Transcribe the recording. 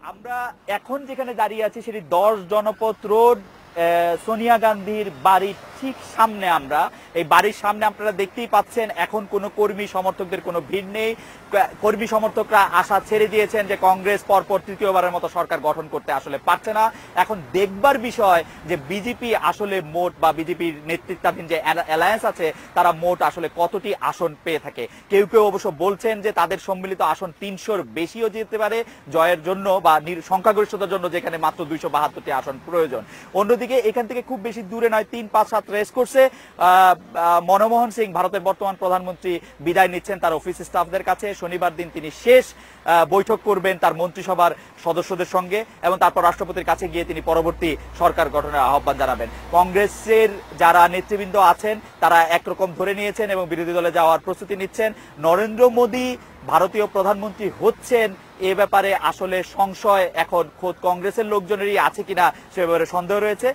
আমরা এখন যেখানে দাঁড়িয়ে আছি সেটি 10 জনপথ রোড, সোনিয়া গান্ধীর বাড়ির ঠিক সামনে। আমরা এই বাড়ির সামনে আপনারা দেখতেই পাচ্ছেন এখন কোনো কর্মী সমর্থকদের কোনো ভিড় নেই। কর্মী সমর্থকরা আশা ছেড়ে দিয়েছেন যে কংগ্রেস পরপর তৃতীয়বারের মতো সরকার গঠন করতে আসলে পারছে না। এখন দেখবার বিষয় যে বিজেপি আসলে মোট বা বিজেপির নেতৃত্বাধীন যে অ্যালায়েন্স আছে তারা মোট আসলে কতটি আসন পেয়ে থাকে। কেউ কেউ অবশ্য বলছেন যে তাদের সম্মিলিত আসন 300-র বেশিও যেতে পারে জয়ের জন্য বা সংখ্যাগরিষ্ঠতার জন্য, যেখানে মাত্র 272টি আসন প্রয়োজন। অন্যদিকে এখান থেকে খুব বেশি দূরে নয়, 3, 5, 7 রেস করছে মনমোহন সিং, ভারতের বর্তমান প্রধানমন্ত্রী, বিদায় নিচ্ছেন তার অফিস স্টাফদের কাছে। শনিবার দিন তিনি শেষ বৈঠক করবেন তার মন্ত্রিসভার সদস্যদের সঙ্গে এবং তারপর রাষ্ট্রপতির কাছে গিয়ে তিনি পরবর্তী সরকার গঠনের আহ্বান জানাবেন। কংগ্রেসের যারা নেতৃবৃন্দ আছেন তারা একরকম ধরে নিয়েছেন এবং বিরোধী দলে যাওয়ার প্রস্তুতি নিচ্ছেন। নরেন্দ্র মোদী ভারতীয় প্রধানমন্ত্রী হচ্ছেন এ ব্যাপারে আসলে সংশয় এখন খোদ কংগ্রেসের লোকজনেরই আছে কিনা সে ব্যাপারে সন্দেহ রয়েছে।